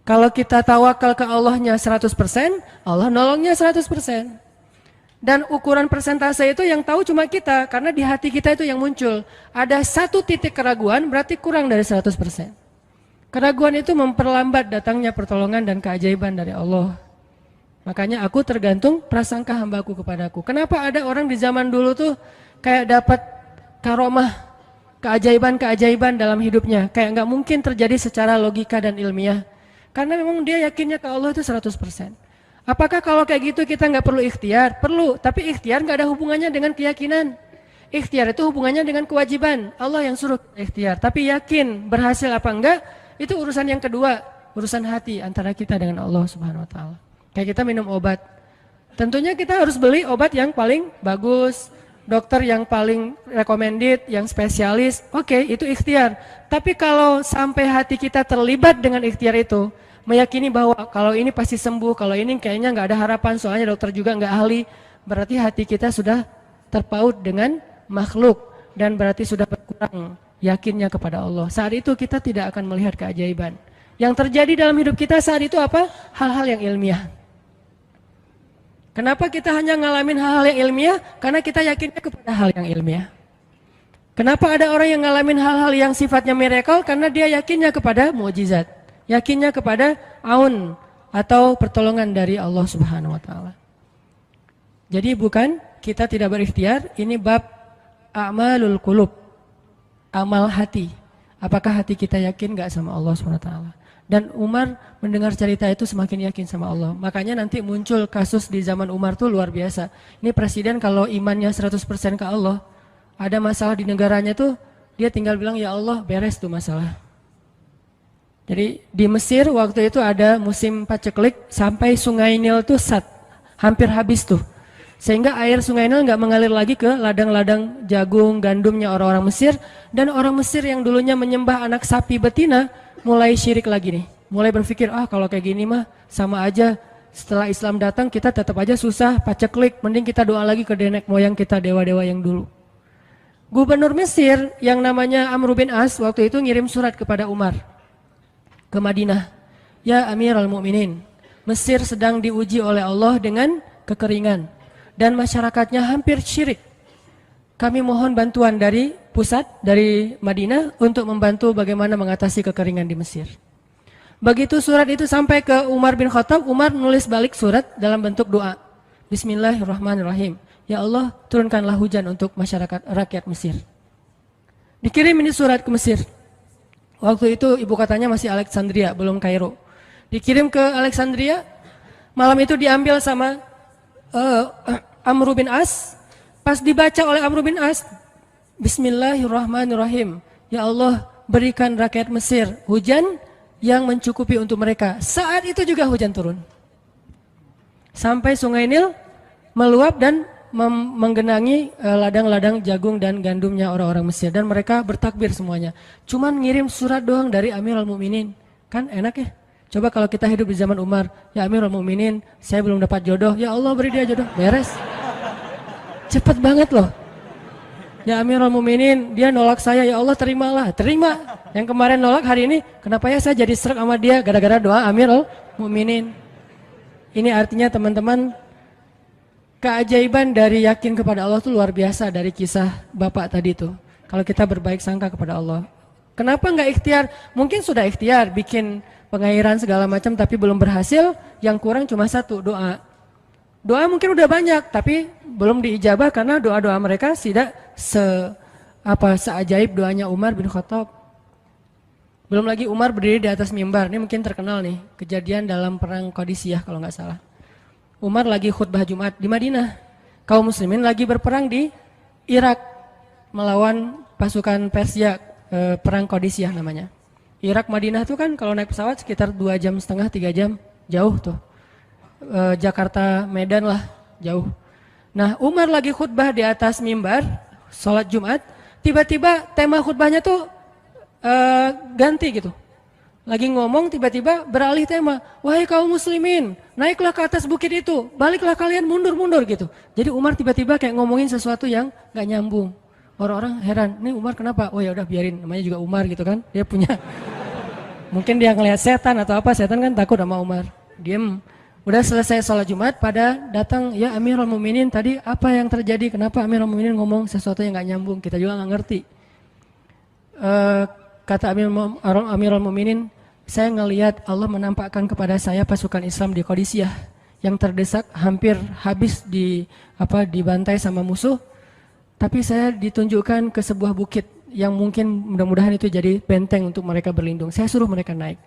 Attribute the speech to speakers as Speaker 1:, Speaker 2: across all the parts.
Speaker 1: Kalau kita tawakal ke Allahnya 100%, Allah nolongnya 100%. Dan ukuran persentase itu yang tahu cuma kita, karena di hati kita itu yang muncul. Ada satu titik keraguan, berarti kurang dari 100%. Keraguan itu memperlambat datangnya pertolongan dan keajaiban dari Allah. Makanya aku tergantung prasangka hambaku kepadaku. Kenapa ada orang di zaman dulu tuh kayak dapat karomah, keajaiban-keajaiban dalam hidupnya. Kayak nggak mungkin terjadi secara logika dan ilmiah. Karena memang dia yakinnya ke Allah itu 100%. Apakah kalau kayak gitu kita nggak perlu ikhtiar? Perlu, tapi ikhtiar nggak ada hubungannya dengan keyakinan. Ikhtiar itu hubungannya dengan kewajiban. Allah yang suruh ikhtiar, tapi yakin berhasil apa enggak, itu urusan yang kedua, urusan hati antara kita dengan Allah Subhanahu wa taala. Kayak kita minum obat. Tentunya kita harus beli obat yang paling bagus, dokter yang paling recommended, yang spesialis. Oke, itu ikhtiar. Tapi kalau sampai hati kita terlibat dengan ikhtiar itu, meyakini bahwa kalau ini pasti sembuh, kalau ini kayaknya nggak ada harapan, soalnya dokter juga nggak ahli, berarti hati kita sudah terpaut dengan makhluk dan berarti sudah berkurang yakinnya kepada Allah. Saat itu kita tidak akan melihat keajaiban. Yang terjadi dalam hidup kita saat itu apa? Hal-hal yang ilmiah. Kenapa kita hanya ngalamin hal-hal yang ilmiah? Karena kita yakinnya kepada hal yang ilmiah. Kenapa ada orang yang ngalamin hal-hal yang sifatnya miracle? Karena dia yakinnya kepada mukjizat. Yakinnya kepada aun atau pertolongan dari Allah Subhanahu wa taala. Jadi bukan kita tidak berikhtiar, ini bab a'malul qulub. Amal hati. Apakah hati kita yakin enggak sama Allah Subhanahu wa taala? Dan Umar mendengar cerita itu semakin yakin sama Allah. Makanya nanti muncul kasus di zaman Umar tuh luar biasa. Ini presiden kalau imannya 100% ke Allah, ada masalah di negaranya tuh dia tinggal bilang ya Allah beres tuh masalah. Jadi di Mesir waktu itu ada musim paceklik sampai sungai Nil tuh hampir habis tuh. Sehingga air sungai Nil nggak mengalir lagi ke ladang-ladang jagung, gandumnya orang-orang Mesir. Dan orang Mesir yang dulunya menyembah anak sapi betina mulai syirik lagi nih. Mulai berpikir, kalau kayak gini mah sama aja. Setelah Islam datang kita tetap aja susah, paceklik. Mending kita doa lagi ke nenek moyang kita, dewa-dewa yang dulu. Gubernur Mesir yang namanya Amr bin As waktu itu ngirim surat kepada Umar ke Madinah. Ya Amirul Mukminin, Mesir sedang diuji oleh Allah dengan kekeringan dan masyarakatnya hampir syirik. Kami mohon bantuan dari pusat, dari Madinah untuk membantu bagaimana mengatasi kekeringan di Mesir. Begitu surat itu sampai ke Umar bin Khattab, Umar nulis balik surat dalam bentuk doa. Bismillahirrahmanirrahim. Ya Allah, turunkanlah hujan untuk masyarakat rakyat Mesir. Dikirim ini surat ke Mesir. Waktu itu ibu katanya masih Alexandria, belum Kairo. Dikirim ke Alexandria, malam itu diambil sama Amr bin As. Pas dibaca oleh Amr bin As, Bismillahirrahmanirrahim. Ya Allah, berikan rakyat Mesir hujan yang mencukupi untuk mereka. Saat itu juga hujan turun. Sampai sungai Nil meluap dan menggenangi ladang-ladang jagung dan gandumnya orang-orang Mesir. Dan mereka bertakbir semuanya. Cuman ngirim surat doang dari Amirul Mukminin. Kan enak ya? Coba kalau kita hidup di zaman Umar. Ya Amirul Mukminin, saya belum dapat jodoh. Ya Allah beri dia jodoh. Beres. Cepet banget loh. Ya Amirul Mukminin, dia nolak saya. Ya Allah terimalah. Terima. Yang kemarin nolak hari ini. Kenapa ya saya jadi serak sama dia? Gara-gara doa Amirul Mukminin. Ini artinya teman-teman, keajaiban dari yakin kepada Allah itu luar biasa dari kisah bapak tadi itu. Kalau kita berbaik sangka kepada Allah. Kenapa nggak ikhtiar? Mungkin sudah ikhtiar, bikin pengairan segala macam tapi belum berhasil. Yang kurang cuma satu, doa. Doa mungkin udah banyak tapi belum diijabah karena doa-doa mereka tidak seajaib doanya Umar bin Khattab. Belum lagi Umar berdiri di atas mimbar. Ini mungkin terkenal nih, kejadian dalam perang Qadisiyah kalau nggak salah. Umar lagi khutbah Jumat di Madinah. Kaum muslimin lagi berperang di Irak melawan pasukan Persia, perang Qadisiyah namanya. Irak Madinah itu kan kalau naik pesawat sekitar 2,5 jam, 3 jam, jauh tuh. Jakarta Medan lah, jauh. Nah, Umar lagi khutbah di atas mimbar, sholat Jumat, tiba-tiba tema khutbahnya tuh ganti gitu. Lagi ngomong tiba-tiba beralih tema. Wahai kaum muslimin, naiklah ke atas bukit itu, baliklah kalian mundur-mundur gitu. Jadi Umar tiba-tiba kayak ngomongin sesuatu yang gak nyambung. Orang-orang heran, nih Umar kenapa? Oh ya udah biarin, namanya juga Umar gitu kan. Dia punya Mungkin dia ngelihat setan atau apa, setan kan takut sama Umar. Diem. Udah selesai sholat Jumat, pada datang, ya Amirul Mukminin tadi apa yang terjadi? Kenapa Amirul Mukminin ngomong sesuatu yang gak nyambung? Kita juga gak ngerti. Kata Amirul Mukminin, saya ngelihat Allah menampakkan kepada saya pasukan Islam di Qadisiyah yang terdesak, hampir habis dibantai sama musuh. Tapi saya ditunjukkan ke sebuah bukit yang mungkin mudah-mudahan itu jadi benteng untuk mereka berlindung. Saya suruh mereka naik.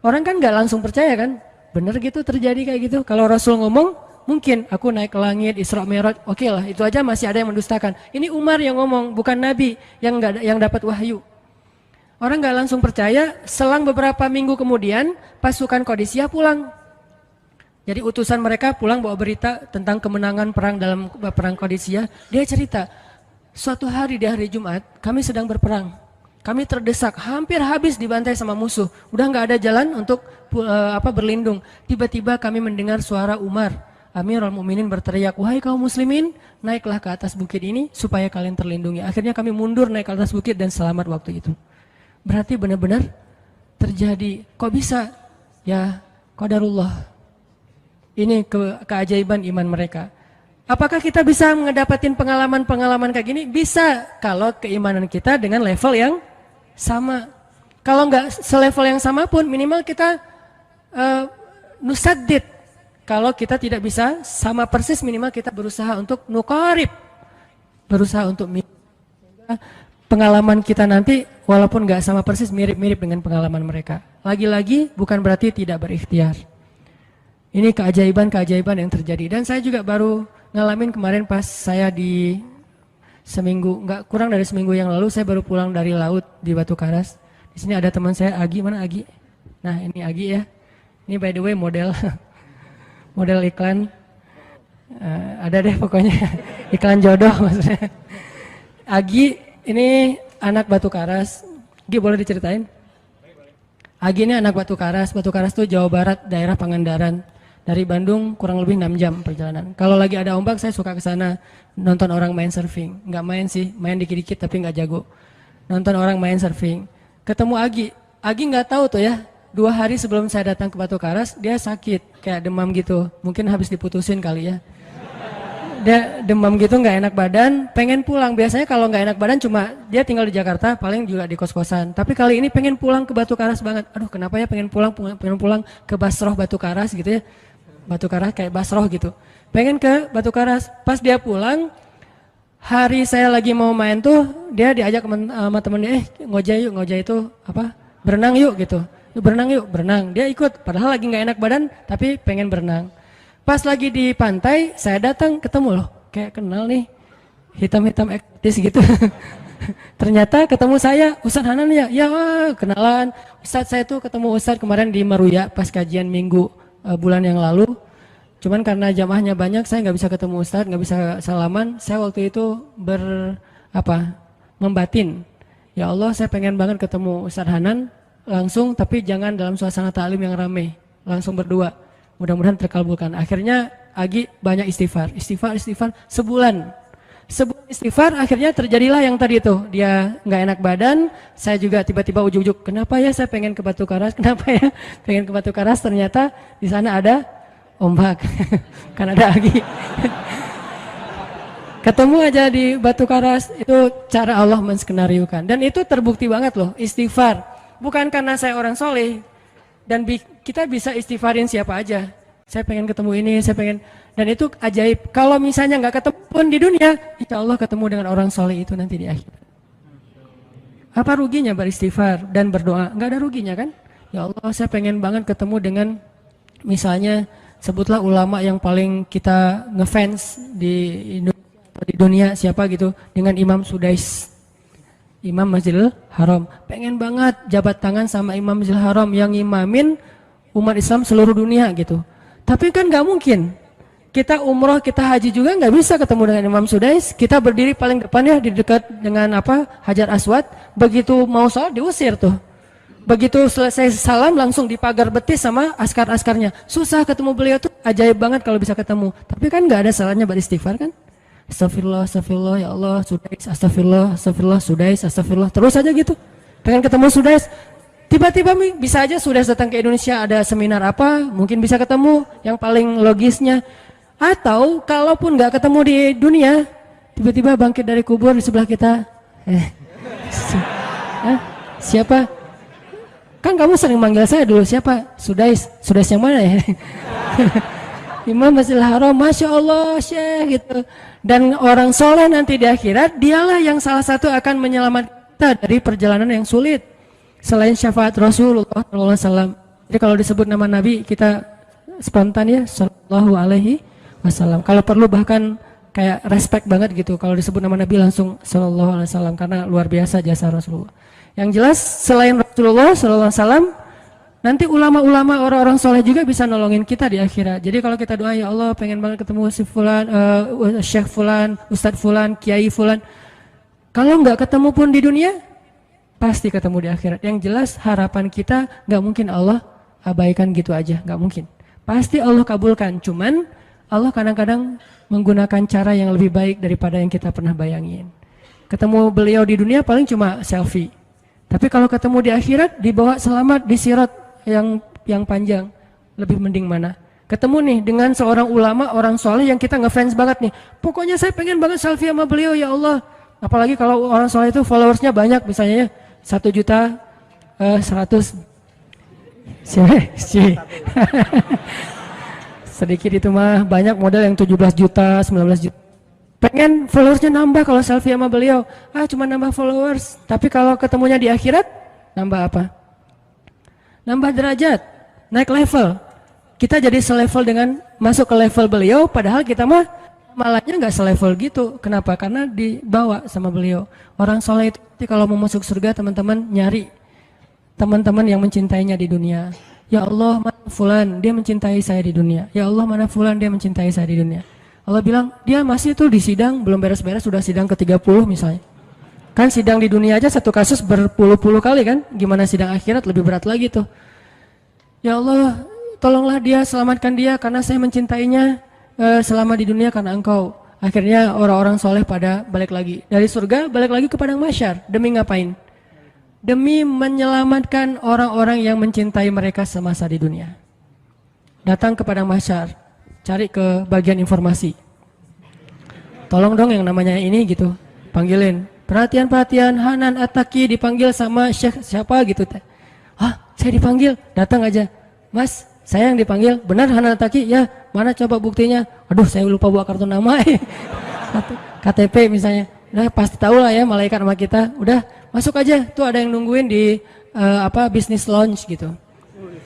Speaker 1: Orang kan gak langsung percaya kan? Bener gitu terjadi kayak gitu. Kalau Rasul ngomong, mungkin aku naik ke langit, Isra Mi'raj, oke lah, itu aja masih ada yang mendustakan. Ini Umar yang ngomong, bukan Nabi yang dapat wahyu. Orang gak langsung percaya. Selang beberapa minggu kemudian, pasukan Qadisiyah pulang. Jadi utusan mereka pulang bawa berita tentang kemenangan perang dalam perang Qadisiyah. Dia cerita, suatu hari di hari Jumat, kami sedang berperang. Kami terdesak, hampir habis dibantai sama musuh. Udah nggak ada jalan untuk berlindung. Tiba-tiba kami mendengar suara Umar. Amirul Mukminin berteriak, wahai kaum muslimin, naiklah ke atas bukit ini supaya kalian terlindungi. Akhirnya kami mundur naik ke atas bukit dan selamat waktu itu. Berarti benar-benar terjadi. Kok bisa? Ya, qadarullah. Ini keajaiban iman mereka. Apakah kita bisa mendapatkan pengalaman-pengalaman kayak gini? Bisa, kalau keimanan kita dengan level yang sama. Kalau nggak selevel yang sama pun, minimal kita nusaddid. Kalau kita tidak bisa sama persis, minimal kita berusaha untuk nuqarib. Berusaha untuk pengalaman kita nanti, walaupun nggak sama persis, mirip-mirip dengan pengalaman mereka. Lagi-lagi, bukan berarti tidak berikhtiar. Ini keajaiban-keajaiban yang terjadi. Dan saya juga baru ngalamin kemarin pas saya di seminggu, nggak kurang dari seminggu yang lalu, saya baru pulang dari laut di Batu Karas. Di sini ada teman saya, Agi, mana Agi? Nah ini Agi ya. Ini by the way model model iklan. Ada deh pokoknya iklan jodoh maksudnya. Agi ini anak Batu Karas. Agi boleh diceritain? Agi ini anak Batu Karas. Batu Karas itu Jawa Barat, daerah Pangandaran. Dari Bandung kurang lebih 6 jam perjalanan. Kalau lagi ada ombak saya suka ke sana nonton orang main surfing. Nggak main sih, main dikit-dikit tapi nggak jago. Nonton orang main surfing. Ketemu Agi. Agi nggak tahu tuh ya. 2 hari sebelum saya datang ke Batu Karas dia sakit kayak demam gitu. Mungkin habis diputusin kali ya. Dia demam gitu, nggak enak badan, pengen pulang. Biasanya kalau nggak enak badan cuma dia tinggal di Jakarta, paling juga di kos-kosan. Tapi kali ini pengen pulang ke Batu Karas banget. Aduh kenapa ya pengen pulang ke Basroh Batu Karas gitu ya. Batu Karas kayak Basroh gitu. Pengen ke Batu Karas. Pas dia pulang, hari saya lagi mau main tuh, dia diajak sama temennya, ngojay itu apa? Berenang yuk gitu. Berenang yuk, berenang. Dia ikut, padahal lagi nggak enak badan, tapi pengen berenang. Pas lagi di pantai, saya datang ketemu loh, kayak kenal nih, hitam-hitam ektis gitu. Ternyata ketemu saya, Ustadz Hanan ya, ya kenalan. Ustadz saya tuh ketemu Ustadz kemarin di Meruya pas kajian minggu bulan yang lalu. Cuman karena jamaahnya banyak, saya nggak bisa ketemu Ustadz, nggak bisa salaman. Saya waktu itu membatin. Ya Allah, saya pengen banget ketemu Ustadz Hanan langsung, tapi jangan dalam suasana ta'lim yang ramai, langsung berdua. Mudah-mudahan terkabulkan. Akhirnya Agi banyak istighfar sebulan istighfar, akhirnya terjadilah yang tadi itu. Dia nggak enak badan, saya juga tiba-tiba ujuk-ujuk, kenapa ya saya pengen ke Batu Karas, kenapa ya pengen ke Batu Karas, ternyata di sana ada ombak, kan ada Agi. Ketemu aja di Batu Karas, itu cara Allah menskenariokan. Dan itu terbukti banget loh, istighfar. Bukan karena saya orang soleh, dan kita bisa istighfarin siapa aja. Saya pengen ketemu ini, saya pengen, dan itu ajaib. Kalau misalnya nggak ketemu pun di dunia, insya Allah ketemu dengan orang soleh itu nanti di akhir. Apa ruginya beristighfar dan berdoa? Nggak ada ruginya kan? Ya Allah, saya pengen banget ketemu dengan, misalnya sebutlah ulama yang paling kita ngefans di dunia siapa gitu, dengan Imam Sudais, Imam Masjidil Haram. Pengen banget jabat tangan sama Imam Masjidil Haram yang imamin umat Islam seluruh dunia gitu. Tapi kan nggak mungkin. Kita umroh, kita haji juga nggak bisa ketemu dengan Imam Sudais. Kita berdiri paling depan ya, di dekat dengan Hajar Aswad. Begitu mau sholat diusir tuh. Begitu selesai salam langsung dipagar betis sama askar-askarnya. Susah ketemu beliau tuh, ajaib banget kalau bisa ketemu. Tapi kan nggak ada salahnya beristighfar kan? Astagfirullah, astagfirullah, ya Allah, Sudais, astagfirullah, astagfirullah, Sudais, astagfirullah. Terus aja gitu. Pengen ketemu Sudais. Tiba-tiba bisa aja sudah datang ke Indonesia, ada seminar apa, mungkin bisa ketemu yang paling logisnya. Atau kalaupun nggak ketemu di dunia, tiba-tiba bangkit dari kubur di sebelah kita. Siapa? Kan kamu sering manggil saya dulu, siapa? Sudais yang mana ya? Imam Masjidil Haram, Masya Allah Syekh gitu. Dan orang soleh nanti di akhirat, dialah yang salah satu akan menyelamatkan kita dari perjalanan yang sulit. Selain syafaat Rasulullah SAW. Jadi kalau disebut nama Nabi, kita spontan ya, Sallallahu Alaihi Wasallam. Kalau perlu bahkan kayak respect banget gitu. Kalau disebut nama Nabi langsung Sallallahu Alaihi Wasallam, karena luar biasa jasa Rasulullah. Yang jelas selain Rasulullah Sallallahu Alaihi Wasallam, nanti ulama-ulama orang-orang soleh juga bisa nolongin kita di akhirat. Jadi kalau kita doa, ya Allah pengen banget ketemu si Fulan, Syekh Fulan, Ustadz Fulan, Kiai Fulan. Kalau nggak ketemu pun di dunia, pasti ketemu di akhirat. Yang jelas harapan kita nggak mungkin Allah abaikan gitu aja, nggak mungkin. Pasti Allah kabulkan. Cuman Allah kadang-kadang menggunakan cara yang lebih baik daripada yang kita pernah bayangin. Ketemu beliau di dunia paling cuma selfie. Tapi kalau ketemu di akhirat, dibawa selamat di sirat yang panjang, lebih mending mana? Ketemu nih dengan seorang ulama, orang soleh yang kita ngefans banget nih. Pokoknya saya pengen banget selfie sama beliau, ya Allah. Apalagi kalau orang soleh itu followersnya banyak, misalnya ya 1.100.000. Sedikit itu mah, banyak model yang 17 juta, 19 juta. Pengen followersnya nambah kalau selfie sama beliau. Cuma nambah followers. Tapi kalau ketemunya di akhirat, nambah apa? Nambah derajat, naik level. Kita jadi selevel dengan masuk ke level beliau, padahal kita mah malahnya nggak selevel gitu. Kenapa? Karena dibawa sama beliau. Orang soleh itu kalau mau masuk surga, teman-teman nyari teman-teman yang mencintainya di dunia. Ya Allah, mana fulan, dia mencintai saya di dunia. Ya Allah, mana fulan, dia mencintai saya di dunia. Allah bilang, dia masih tuh di sidang, belum beres-beres, sudah sidang ke-30 misalnya. Kan sidang di dunia aja satu kasus berpuluh-puluh kali kan, gimana sidang akhirat lebih berat lagi tuh. Ya Allah, tolonglah dia, selamatkan dia, karena saya mencintainya selama di dunia karena engkau. Akhirnya orang-orang soleh pada balik lagi. Dari surga, balik lagi ke padang mahsyar. Demi ngapain? Demi menyelamatkan orang-orang yang mencintai mereka semasa di dunia. Datang ke padang mahsyar, cari ke bagian informasi. Tolong dong yang namanya ini gitu, panggilin. Perhatian, Hanan At-Taki dipanggil sama Syekh siapa gitu. Saya dipanggil, datang aja. Mas, saya yang dipanggil, benar Hanan At-Taki? Ya, mana coba buktinya? Aduh, saya lupa bawa kartu nama. KTP misalnya. Udah pasti tahu lah ya malaikat sama kita. Udah, masuk aja. Tuh ada yang nungguin di business lounge gitu.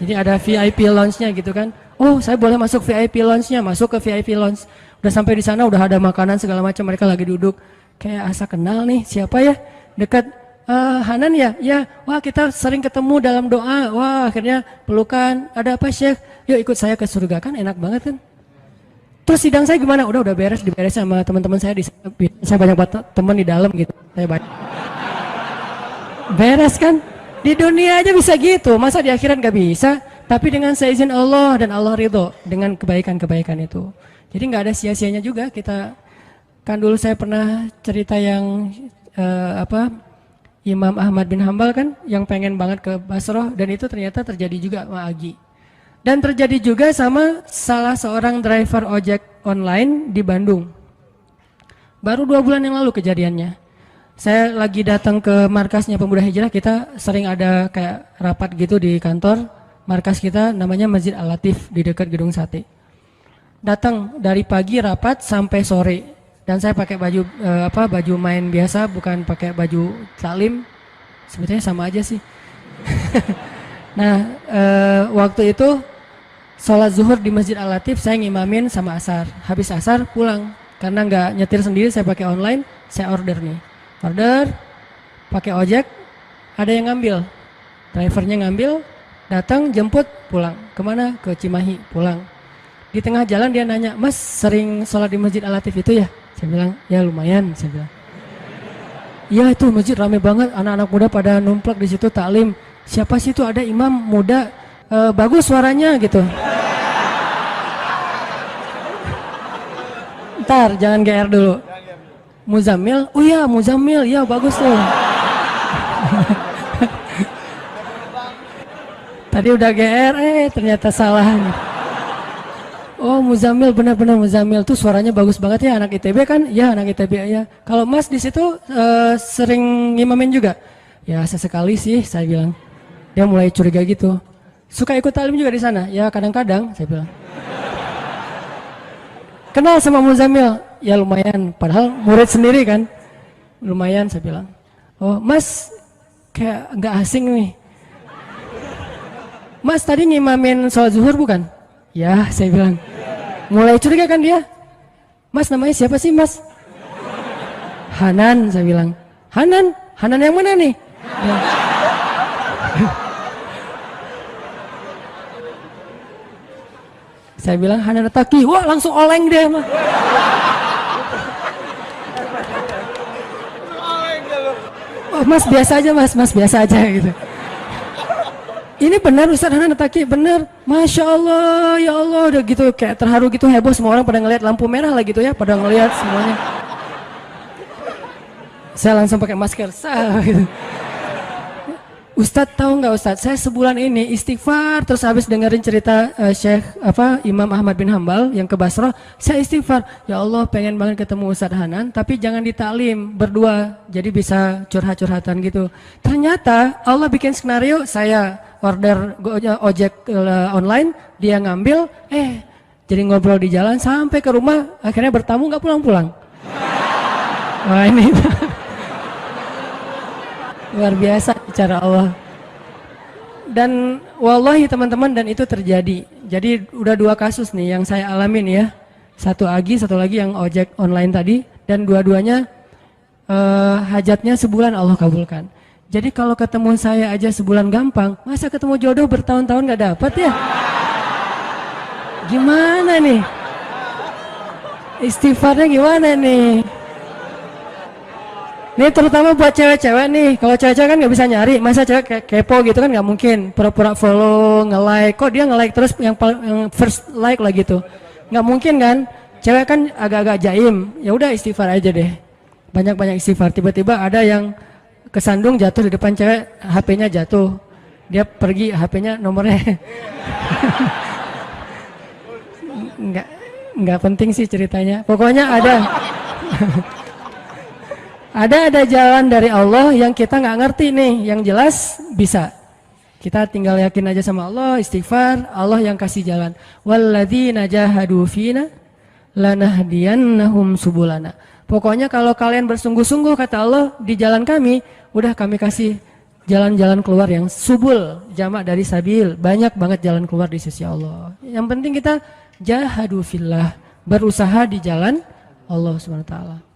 Speaker 1: Jadi ada VIP lounge-nya gitu kan. Oh, saya boleh masuk VIP lounge-nya, masuk ke VIP lounge. Udah sampai di sana udah ada makanan segala macam, mereka lagi duduk. Kayak asa kenal nih, siapa ya? Dekat Hanan ya? Ya, wah kita sering ketemu dalam doa. Wah, akhirnya pelukan. Ada apa, Syekh? Yuk ikut saya ke surga, kan enak banget kan? Terus sidang saya gimana? Udah beres, diberes sama teman-teman saya di sana. Saya banyak teman di dalam gitu. Saya banyak. Beres kan? Di dunia aja bisa gitu, masa di akhirat gak bisa? Tapi dengan seizin Allah dan Allah ridho dengan kebaikan-kebaikan itu. Jadi nggak ada sia-sianya juga kita. Kan dulu saya pernah cerita yang Imam Ahmad bin Hambal kan yang pengen banget ke Basrah, dan itu ternyata terjadi juga sama Agi. Dan terjadi juga sama salah seorang driver ojek online di Bandung. Baru 2 bulan yang lalu kejadiannya. Saya lagi datang ke markasnya Pemuda Hijrah, kita sering ada kayak rapat gitu di kantor. Markas kita namanya Masjid Al-Latif di dekat Gedung Sate. Datang dari pagi rapat sampai sore. Dan saya pakai baju baju main biasa, bukan pakai baju taklim. Sebetulnya sama aja sih. Nah, waktu itu sholat zuhur di Masjid Al-Latif, saya ngimamin sama asar. Habis asar pulang, karena nggak nyetir sendiri, saya pakai online, saya order nih. Order, pakai ojek, ada yang ngambil. Drivernya ngambil, datang, jemput, pulang. Kemana? Ke Cimahi, pulang. Di tengah jalan dia nanya, Mas sering sholat di Masjid Al-Latif itu ya? Saya bilang, ya lumayan, saya bilang. Iya itu masjid rame banget, anak-anak muda pada numplak di situ taklim. Siapa sih itu, ada imam muda, bagus suaranya gitu. Ntar jangan GR dulu. Muzammil, oh iya Muzammil, ya bagus tuh. Tadi udah GR, ternyata salah. Oh Muzamil, benar-benar Muzamil tuh suaranya bagus banget ya, anak ITB kan? Ya anak ITB ya. Kalau Mas di situ sering ngimamin juga? Ya sesekali sih saya bilang. Dia mulai curiga gitu. Suka ikut talim juga di sana? Ya kadang-kadang saya bilang. Kenal sama Muzamil? Ya lumayan, padahal murid sendiri kan. Lumayan saya bilang. Oh Mas kayak nggak asing nih. Mas tadi ngimamin sholat zuhur bukan? Ya saya bilang. Mulai curiga kan dia. Mas namanya siapa sih Mas? Hanan saya bilang. Hanan? Hanan yang mana nih? Ya. Saya bilang Hanan Taki. Wah langsung oleng dia mah. Oh, Mas biasa aja Mas biasa aja gitu. Ini benar Ustaz Hanan Taki, benar. Masya Allah, ya Allah, udah gitu kayak terharu gitu, heboh, semua orang pada ngelihat lampu merah lah gitu ya, pada ngelihat semuanya. Saya langsung pakai masker, gitu. Ustadz tahu nggak Ustadz, saya sebulan ini istighfar terus habis dengerin cerita Imam Ahmad bin Hambal yang ke Basrah, saya istighfar, ya Allah pengen banget ketemu Ustadz Hanan, tapi jangan ditaklim berdua, jadi bisa curhat-curhatan gitu. Ternyata Allah bikin skenario, saya order ojek online, dia ngambil, jadi ngobrol di jalan sampai ke rumah, akhirnya bertamu nggak pulang-pulang. Wah ini luar biasa cara Allah. Dan wallahi teman-teman, dan itu terjadi. Jadi udah 2 kasus nih yang saya alamin ya. Satu lagi yang ojek online tadi, dan dua-duanya hajatnya sebulan Allah kabulkan. Jadi kalau ketemu saya aja sebulan gampang, masa ketemu jodoh bertahun-tahun gak dapat ya? Gimana nih? Istighfarnya gimana nih? Ini terutama buat cewek-cewek nih. Kalau cewek-cewek kan nggak bisa nyari, masa cewek kepo gitu kan nggak mungkin. Pura-pura follow, nge-like. Kok dia nge-like terus yang first like lah gitu? Nggak mungkin kan? Cewek kan agak-agak jaim. Ya udah istighfar aja deh. Banyak-banyak istighfar. Tiba-tiba ada yang kesandung jatuh di depan cewek, HP-nya jatuh. Dia pergi, HP-nya nomornya. Nggak penting sih ceritanya. Pokoknya ada. Ada jalan dari Allah yang kita nggak ngerti nih, yang jelas bisa. Kita tinggal yakin aja sama Allah, istighfar, Allah yang kasih jalan. Walladzina jahadu fina lanahdiyannahum subulana. Pokoknya kalau kalian bersungguh-sungguh kata Allah di jalan kami, udah kami kasih jalan-jalan keluar yang subul, jamak dari sabil, banyak banget jalan keluar di sisi Allah. Yang penting kita jahadu fillah, berusaha di jalan Allah Subhanahu wa taala.